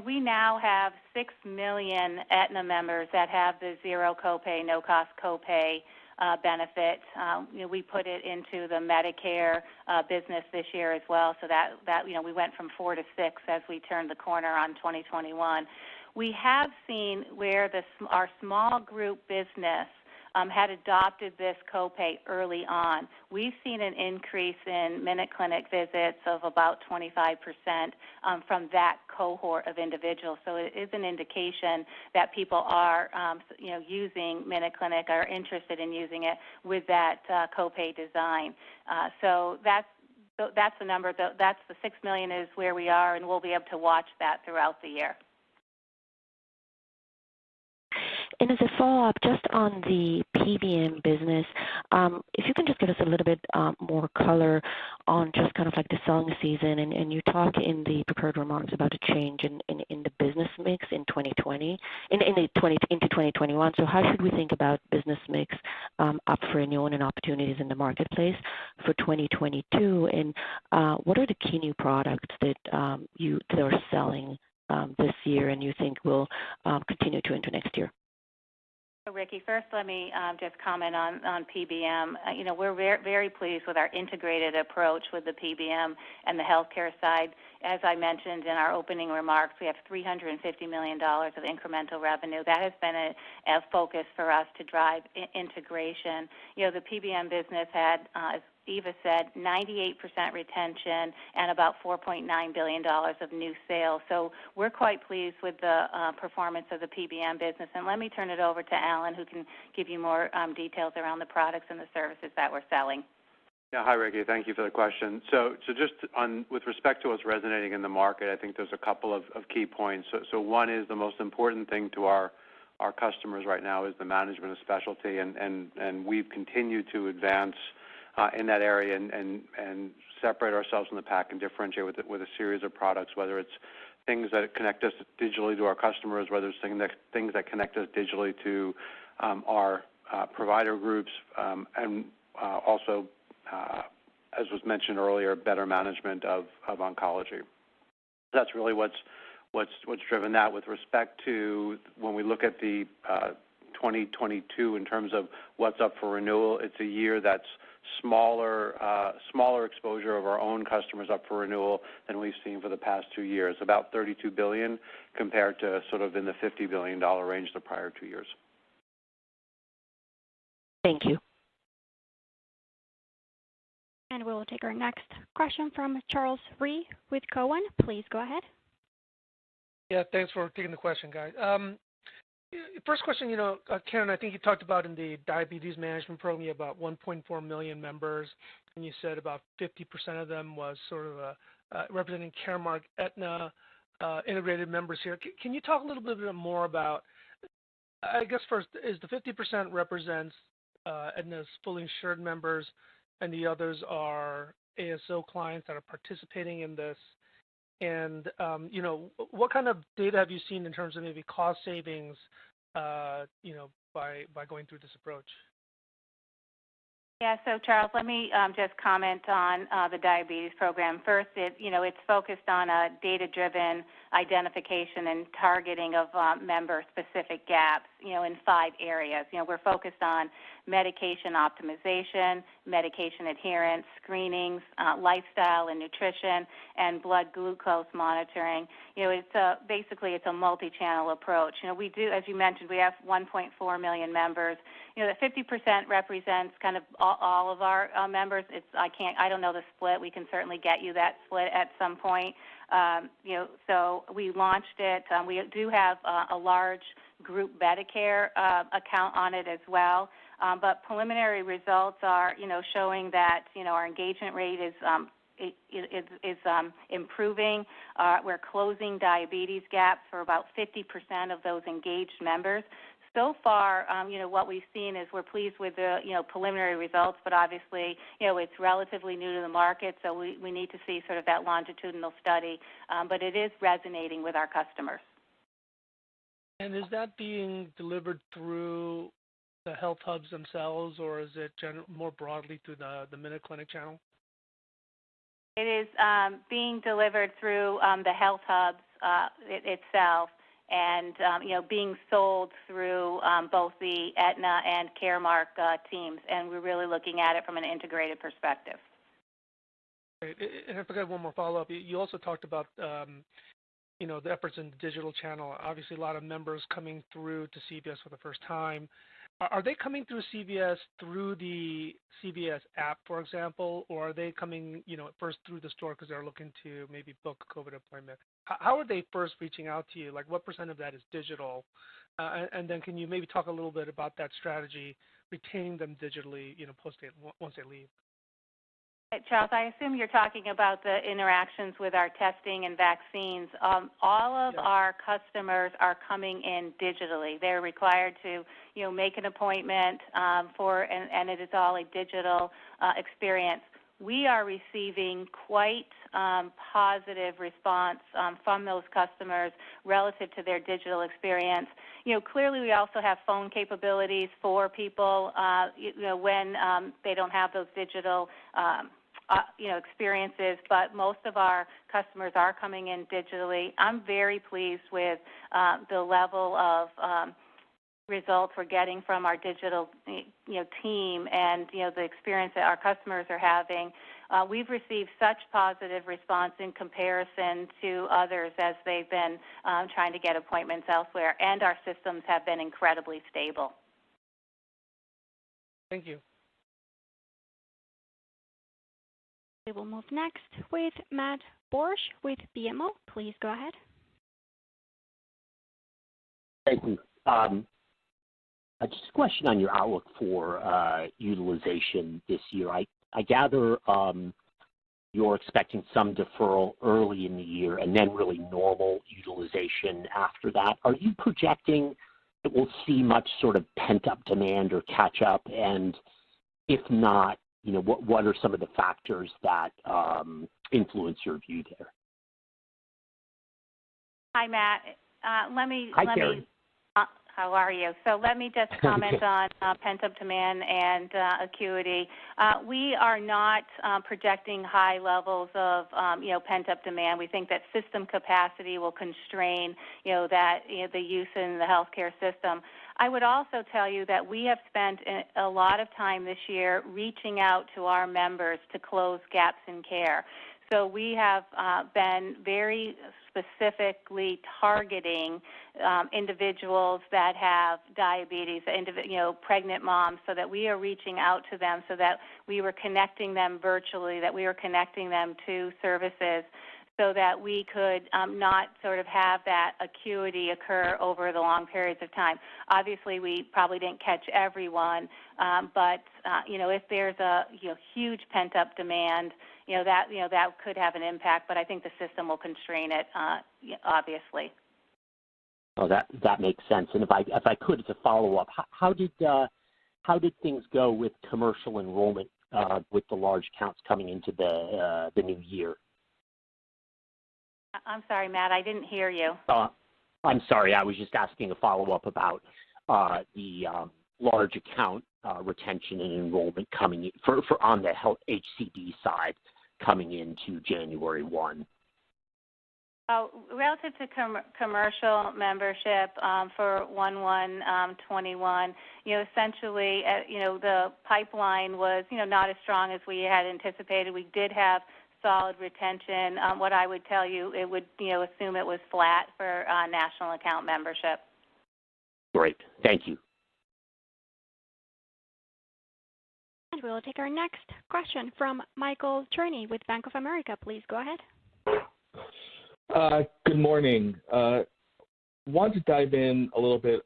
[SPEAKER 3] we now have 6 million Aetna members that have the zero copay, no-cost copay benefit. We put it into the Medicare business this year as well, so that we went from 4 to 6 as we turned the corner on 2021. We have seen where our small group business had adopted this copay early on. We've seen an increase in Minute Clinic visits of about 25% from that cohort of individuals. So it is an indication that people are, using Minute Clinic, are interested in using it with that copay design. So that's the number. That's the 6 million is where we are, and we'll be able to watch that throughout the year.
[SPEAKER 7] And as a follow-up, just on the PBM business, if you can just give us a little bit more color on just kind of like the selling season, and you talk in the prepared remarks about a change in the business mix in 2020, into 2021. So how should we think about business mix up for renewal and opportunities in the marketplace for 2022? And what are the key new products that that are selling this year and you think will continue to into next year?
[SPEAKER 3] Ricky, first let me just comment on PBM. We're very pleased with our integrated approach with the PBM and the healthcare side. As I mentioned in our opening remarks, we have $350 million of incremental revenue. That has been a focus for us to drive integration. The PBM business had, as Eva said, 98% retention and about $4.9 billion of new sales. So we're quite pleased with the performance of the PBM business. And let me turn it over to Alan, who can give you more details around the products and the services that we're selling.
[SPEAKER 8] Yeah, hi, Ricky. Thank you for the question. So just with respect to what's resonating in the market, I think there's a couple of key points. So one is the most important thing to our customers right now is the management of specialty, and we've continued to advance in that area and separate ourselves from the pack and differentiate with a series of products, whether it's things that connect us digitally to our customers, whether it's things that connect us digitally to our provider groups, and also, as was mentioned earlier, better management of oncology. That's really what's driven that. With respect to when we look at the 2022 in terms of what's up for renewal, it's a year that's smaller exposure of our own customers up for renewal than we've seen for the past 2 years, about $32 billion compared to sort of in the $50 billion range the prior 2 years.
[SPEAKER 7] Thank you.
[SPEAKER 1] And we'll take our next question from Charles Rhyee with Cowen. Please go ahead.
[SPEAKER 9] Yeah, thanks for taking the question, guys. First question, Karen, I think you talked about in the diabetes management program, you have about 1.4 million members, and you said about 50% of them was sort of representing Caremark, Aetna, integrated members here. Can you talk a little bit more about, I guess first, is the 50% represents Aetna's fully insured members, and the others are ASO clients that are participating in this? And, what kind of data have you seen in terms of maybe cost savings, by going through this approach?
[SPEAKER 3] Yeah, so Charles, let me just comment on the diabetes program. First, it's focused on a data-driven identification and targeting of member-specific gaps, in 5 areas. We're focused on medication optimization, medication adherence, screenings, lifestyle and nutrition, and blood glucose monitoring. Basically it's a multi-channel approach. We do, as you mentioned, we have 1.4 million members. The 50% represents kind of all of our members. I don't know the split. We can certainly get you that split at some point. So we launched it. We do have a large group Medicare account on it as well. But preliminary results are, showing that, our engagement rate is improving. We're closing diabetes gaps for about 50% of those engaged members. so far, what we've seen is we're pleased with the, preliminary results, but obviously, it's relatively new to the market, so we need to see sort of that longitudinal study, but it is resonating with our customers.
[SPEAKER 9] And is that being delivered through the health hubs themselves, or is it more broadly through the MinuteClinic channel?
[SPEAKER 3] It is being delivered through the health hubs itself, and being sold through both the Aetna and Caremark teams, and we're really looking at it from an integrated perspective.
[SPEAKER 9] Great. And if I got one more follow-up, you also talked about the efforts in the digital channel. Obviously, a lot of members coming through to CVS for the first time. Are they coming through CVS through the CVS app, for example, or are they coming, first through the store because they're looking to maybe book a COVID appointment? How are they first reaching out to you? Like, what % of that is digital? And then can you maybe talk a little bit about that strategy, retaining them digitally, once they leave?
[SPEAKER 3] Charles, I assume you're talking about the interactions with our testing and vaccines. All of our customers are coming in digitally. They're required to, make an appointment and it is all a digital experience. We are receiving quite positive response from those customers relative to their digital experience. Clearly we also have phone capabilities for people, when they don't have those digital experiences, but most of our customers are coming in digitally. I'm very pleased with the level of results we're getting from our digital team and the experience that our customers are having. We've received such positive response in comparison to others as they've been trying to get appointments elsewhere, and our systems have been incredibly stable.
[SPEAKER 9] Thank you.
[SPEAKER 1] We will move next with Matt Borsch with BMO. Please go ahead.
[SPEAKER 10] Thank you. Just a question on your outlook for utilization this year. I gather you're expecting some deferral early in the year and then really normal utilization after that. Are you projecting that we'll see much sort of pent-up demand or catch-up? And if not, what are some of the factors that influence your view there?
[SPEAKER 3] Hi, Matt.
[SPEAKER 10] Hi, Karen.
[SPEAKER 3] How are you? So let me just comment on pent-up demand and acuity. We are not projecting high levels of, pent-up demand. We think that system capacity will constrain, the use in the healthcare system. I would also tell you that we have spent a lot of time this year reaching out to our members to close gaps in care. So we have been very specifically targeting individuals that have diabetes, pregnant moms, so that we are reaching out to them, so that we were connecting them virtually, that we were connecting them to services, so that we could not sort of have that acuity occur over the long periods of time. Obviously, we probably didn't catch everyone, but if there's a huge pent-up demand, that could have an impact. But I think the system will constrain it, obviously.
[SPEAKER 10] Oh, that makes sense. And if I could, as a follow-up, how did things go with commercial enrollment with the large counts coming into the new year?
[SPEAKER 3] I'm sorry, Matt, I didn't hear you.
[SPEAKER 10] I'm sorry, I was just asking a follow-up about the large account retention and enrollment coming in for on the health HCB side coming into January 1.
[SPEAKER 3] Relative to commercial membership for 1/1/21, essentially, the pipeline was, not as strong as we had anticipated. We did have solid retention. What I would tell you, it would, assume it was flat for national account membership.
[SPEAKER 10] Great. Thank you.
[SPEAKER 1] And we'll take our next question from Michael Cherny with Bank of America. Please go ahead.
[SPEAKER 11] Good morning. Want to dive in a little bit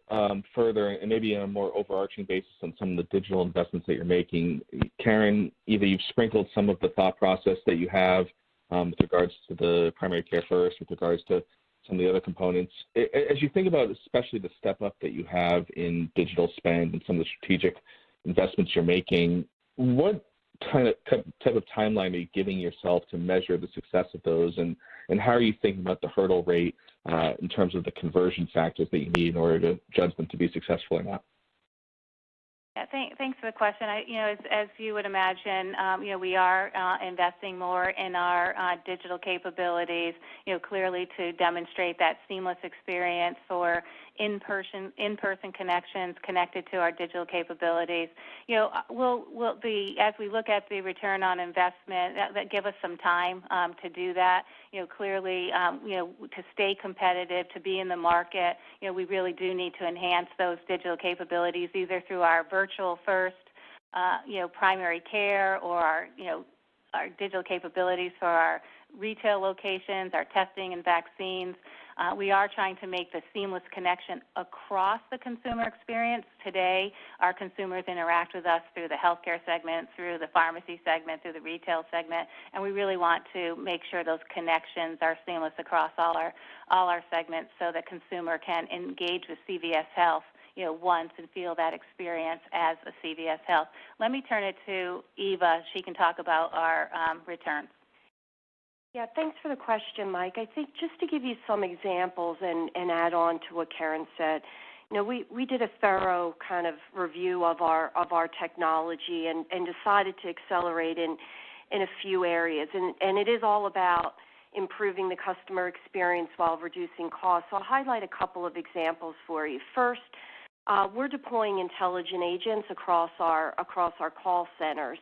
[SPEAKER 11] further and maybe on a more overarching basis on some of the digital investments that you're making. Karen, either you've sprinkled some of the thought process that you have with regards to the primary care first, with regards to some of the other components. As you think about especially the step up that you have in digital spend and some of the strategic investments you're making, what type of timeline are you giving yourself to measure the success of those, and how are you thinking about the hurdle rate in terms of the conversion factors that you need in order to judge them to be successful or not?
[SPEAKER 3] Yeah, thanks for the question. As you would imagine, we are investing more in our digital capabilities, clearly to demonstrate that seamless experience for in-person connections connected to our digital capabilities. As we look at the return on investment, that give us some time to do that. Clearly, to stay competitive, to be in the market, we really do need to enhance those digital capabilities either through our virtual first, primary care, or our digital capabilities for our retail locations, our testing and vaccines. We are trying to make the seamless connection across the consumer experience. Today, our consumers interact with us through the healthcare segment, through the pharmacy segment, through the retail segment, and we really want to make sure those connections are seamless across all our segments so that consumer can engage with CVS Health once and feel that experience as a CVS Health. Let me turn it to Eva. She can talk about our returns.
[SPEAKER 4] Yeah, thanks for the question, Mike. I think just to give you some examples and add on to what Karen said, we did a thorough kind of review of our technology and decided to accelerate in a few areas. And it is all about improving the customer experience while reducing costs. So I'll highlight a couple of examples for you. First, we're deploying intelligent agents across our call centers,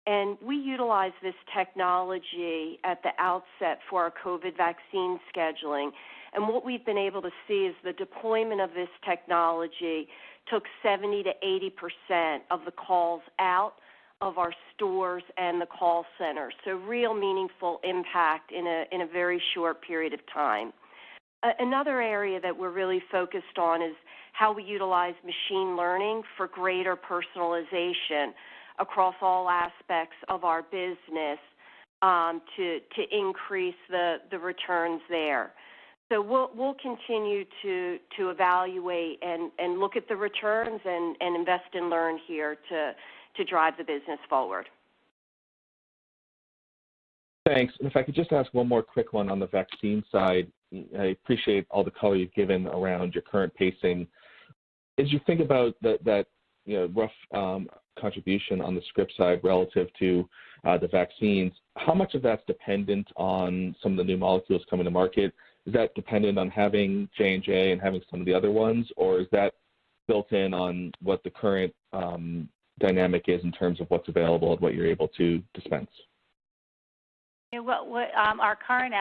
[SPEAKER 4] and we utilize this technology at the outset for our COVID vaccine scheduling. And what we've been able to see is the deployment of this technology took 70 to 80% of the calls out of our stores and the call centers. So real meaningful impact in a very short period of time. Another area that we're really focused on is how we utilize machine learning for greater personalization across all aspects of our business to increase the returns there. So we'll continue to evaluate and look at the returns and invest and learn here to drive the business forward.
[SPEAKER 11] Thanks. And if I could just ask one more quick one on the vaccine side, I appreciate all the color you've given around your current pacing. As you think about that rough contribution on the script side relative to the vaccines, how much of that's dependent on some of the new molecules coming to market? Is that dependent on having J&J and having some of the other ones, or is that built in on what the current dynamic is in terms of what's available and what you're able to dispense?
[SPEAKER 3] Our current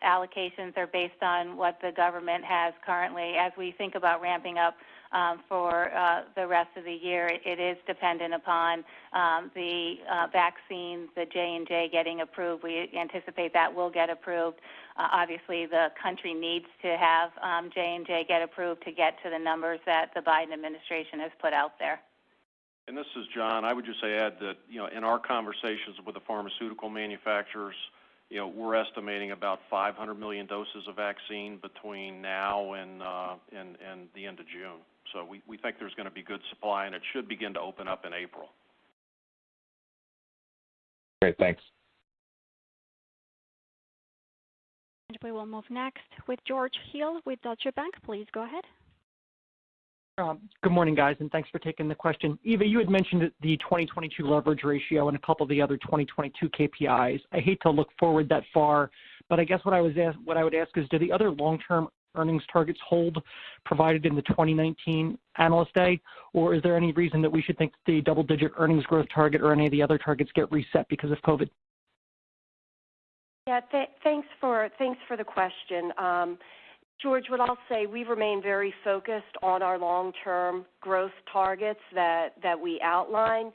[SPEAKER 3] allocations are based on what the government has currently. As we think about ramping up for the rest of the year, it is dependent upon the vaccines, the J&J getting approved. We anticipate that will get approved. Obviously, the country needs to have J&J get approved to get to the numbers that the Biden administration has put out there.
[SPEAKER 12] And this is John. I would just add that, in our conversations with the pharmaceutical manufacturers, we're estimating about 500 million doses of vaccine between now and the end of June. So we think there's going to be good supply, and it should begin to open up in April.
[SPEAKER 11] Great, thanks.
[SPEAKER 1] And we will move next with George Hill with Deutsche Bank. Please go ahead.
[SPEAKER 13] Good morning, guys, and thanks for taking the question. Eva, you had mentioned the 2022 leverage ratio and a couple of the other 2022 KPIs. I hate to look forward that far, but I guess what I would ask is, do the other long-term earnings targets hold provided in the 2019 Analyst Day, or is there any reason that we should think the double-digit earnings growth target or any of the other targets get reset because of COVID?
[SPEAKER 4] Yeah, thanks for the question. George, what I'll say, we remain very focused on our long-term growth targets that we outline,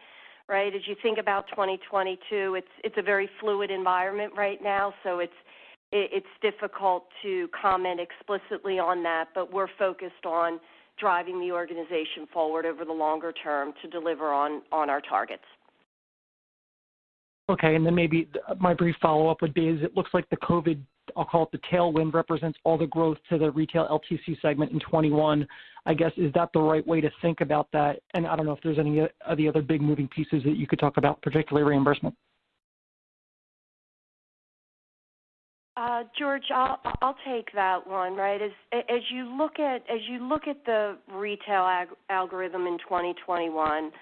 [SPEAKER 4] right? As you think about 2022, it's a very fluid environment right now, so it's difficult to comment explicitly on that, but we're focused on driving the organization forward over the longer term to deliver on our targets.
[SPEAKER 13] Okay, and then maybe my brief follow-up would be, is it looks like the COVID I'll call it the tailwind, represents all the growth to the retail LTC segment in 21. I guess, is that the right way to think about that? And I don't know if there's any of the other big moving pieces that you could talk about, particularly reimbursement.
[SPEAKER 4] George, I'll take that one. Right, as you look at the retail algorithm in 2021,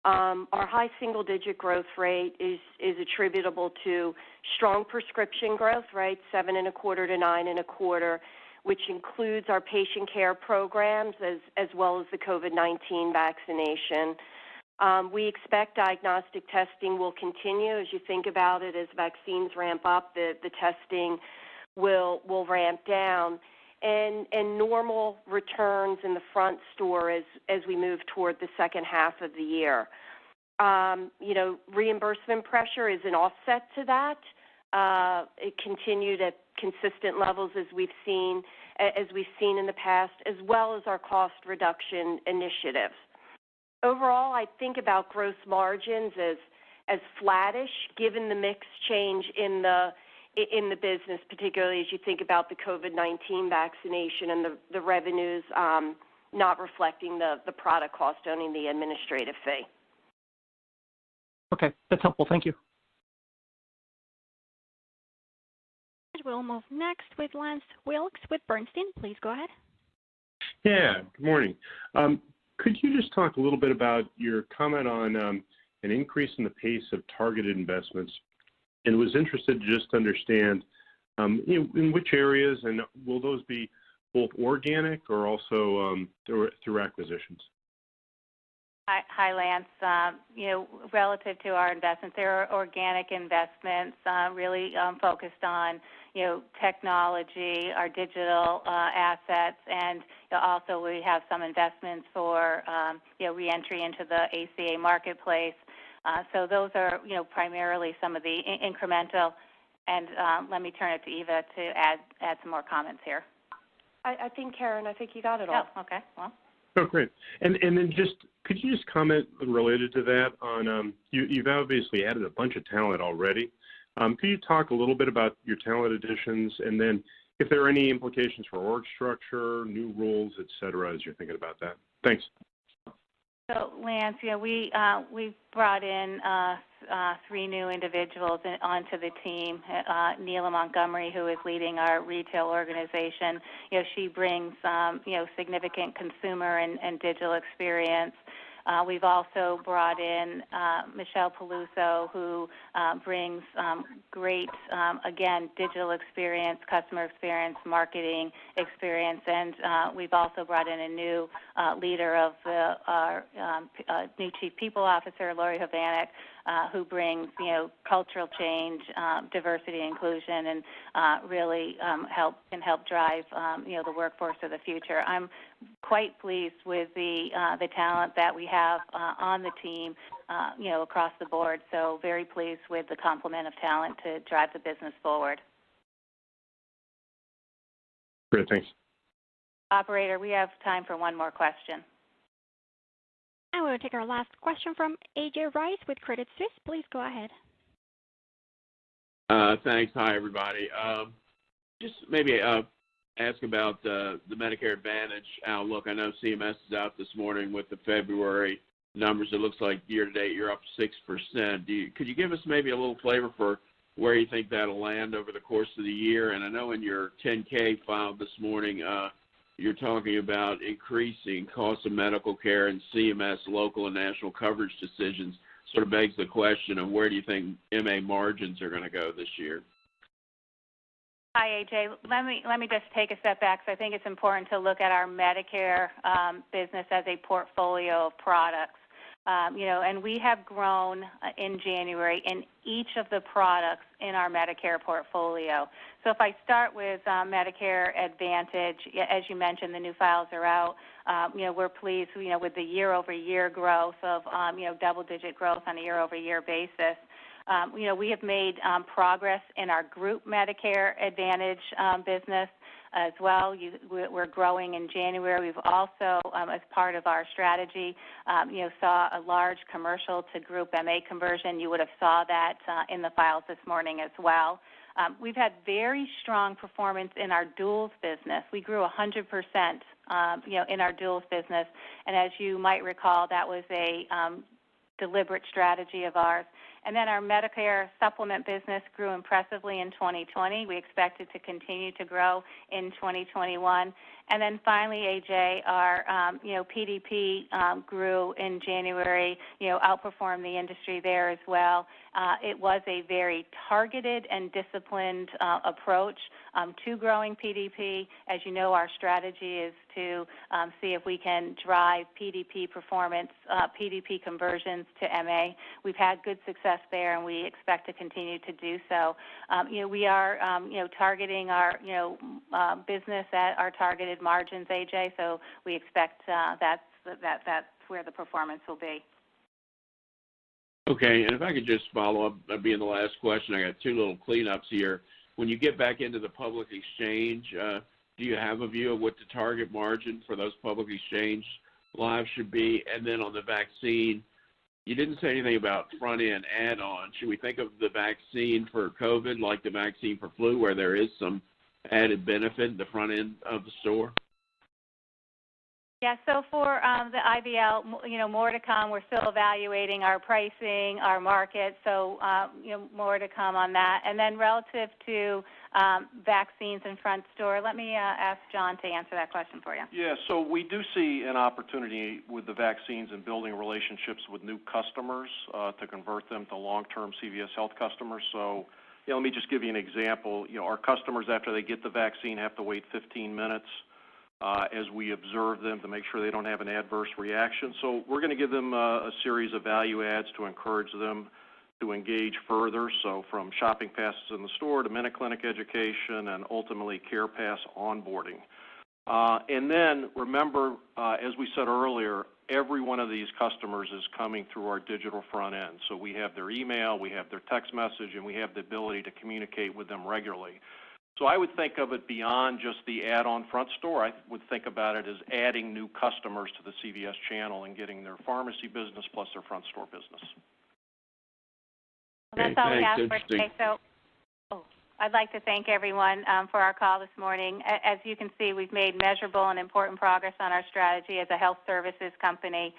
[SPEAKER 4] our high single-digit growth rate is attributable to strong prescription growth, right, 7.25 to 9.25, which includes our patient care programs as well as the COVID-19 vaccination. We expect diagnostic testing will continue. As you think about it, as vaccines ramp up, the testing will ramp down, and normal returns in the front store as we move toward the second half of the year. Reimbursement pressure is an offset to that. It continued at consistent levels as we've seen in the past, as well as our cost reduction initiatives. Overall, I think about gross margins as flattish, given the mix change in the business, particularly as you think about the COVID-19 vaccination and the revenues not reflecting the product cost, owning the administrative fee.
[SPEAKER 13] Okay, that's helpful. Thank you.
[SPEAKER 1] We'll move next with Lance Wilkes with Bernstein. Please go ahead.
[SPEAKER 14] Yeah, good morning. Could you just talk a little bit about your comment on an increase in the pace of targeted investments? And was interested to just understand in which areas, and will those be both organic or also through acquisitions?
[SPEAKER 3] Hi, Lance. Relative to our investments, there are organic investments really focused on, technology, our digital assets, and also we have some investments for, reentry into the ACA marketplace. So those are, primarily some of the incremental. And let me turn it to Eva to add some more comments here.
[SPEAKER 4] I think, Karen, you got it all.
[SPEAKER 3] Oh, okay. Well.
[SPEAKER 14] Oh, great. And then could you just comment related to that on, you've obviously added a bunch of talent already. Could you talk a little bit about your talent additions, and then if there are any implications for org structure, new roles, et cetera, as you're thinking about that? Thanks.
[SPEAKER 3] So, Lance, we brought in 3 new individuals onto the team. Neela Montgomery, who is leading our retail organization, she brings significant consumer and digital experience. We've also brought in Michelle Peluso, who brings great, again, digital experience, customer experience, marketing experience, and we've also brought in a new leader of our new Chief People Officer, Lori Hovanek, who brings, cultural change, diversity, inclusion, and really can help drive, the workforce of the future. I'm quite pleased with the talent that we have on the team, across the board. So very pleased with the complement of talent to drive the business forward.
[SPEAKER 14] Great, thanks.
[SPEAKER 3] Operator, we have time for one more question.
[SPEAKER 1] And we'll take our last question from A.J. Rice with Credit Suisse. Please go ahead.
[SPEAKER 15] Thanks. Hi, everybody. Just maybe ask about the Medicare Advantage outlook. I know CMS is out this morning with the February numbers. It looks like year-to-date you're up 6%. Could you give us maybe a little flavor for where you think that'll land over the course of the year? And I know in your 10-K filed this morning, you're talking about increasing costs of medical care and CMS local and national coverage decisions. Sort of begs the question of where do you think MA margins are going to go this year?
[SPEAKER 3] Hi, AJ. Let me just take a step back. So I think it's important to look at our Medicare business as a portfolio of products. And we have grown in January in each of the products in our Medicare portfolio. So if I start with Medicare Advantage, as you mentioned, the new files are out. We're pleased, with the year-over-year growth of, double-digit growth on a year-over-year basis. We have made progress in our group Medicare Advantage business as well. We're growing in January. We've also, as part of our strategy, saw a large commercial to group MA conversion. You would have saw that in the files this morning as well. We've had very strong performance in our duals business. We grew 100%, in our duals business, and as you might recall, that was a deliberate strategy of ours. And then our Medicare supplement business grew impressively in 2020. We expect it to continue to grow in 2021. And then finally, AJ, our PDP grew in January, outperformed the industry there as well. It was a very targeted and disciplined approach to growing PDP. As you know, our strategy is to see if we can drive PDP performance, PDP conversions to MA. We've had good success there, and we expect to continue to do so. We are, targeting our, business at our targeted margins, AJ. So we expect that's where the performance will be.
[SPEAKER 15] Okay, and if I could just follow up, being the last question, I got two little cleanups here. When you get back into the public exchange, do you have a view of what the target margin for those public exchange lives should be? And then on the vaccine, you didn't say anything about front-end add-on. Should we think of the vaccine for COVID like the vaccine for flu, where there is some added benefit in the front end of the store?
[SPEAKER 3] Yeah, so for the IVL, more to come. We're still evaluating our pricing, our market, so, more to come on that. And then relative to vaccines in front store, let me ask John to answer that question for you.
[SPEAKER 12] Yeah, so we do see an opportunity with the vaccines and building relationships with new customers to convert them to long-term CVS Health customers. So, let me just give you an example. Our customers, after they get the vaccine, have to wait 15 minutes. As we observe them to make sure they don't have an adverse reaction. So we're going to give them a series of value adds to encourage them to engage further. So from shopping passes in the store to MinuteClinic education and ultimately CarePass onboarding. And then remember, as we said earlier, every one of these customers is coming through our digital front end. So we have their email, we have their text message, and we have the ability to communicate with them regularly. So I would think of it beyond just the add-on front store. I would think about it as adding new customers to the CVS channel and getting their pharmacy business plus their front store business.
[SPEAKER 3] Well, that's all we have for today. So I'd like to thank everyone for our call this morning. As you can see, we've made measurable and important progress on our strategy as a health services company.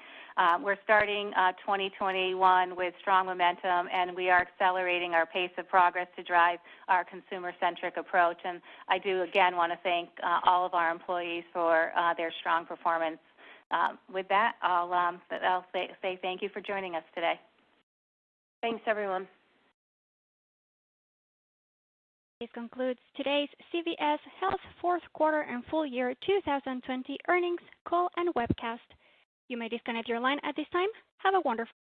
[SPEAKER 3] We're starting 2021 with strong momentum, and we are accelerating our pace of progress to drive our consumer-centric approach. And I do, again, want to thank all of our employees for their strong performance. With that, I'll say thank you for joining us today.
[SPEAKER 4] Thanks, everyone.
[SPEAKER 1] This concludes today's CVS Health fourth quarter and full year 2020 earnings call and webcast. You may disconnect your line at this time. Have a wonderful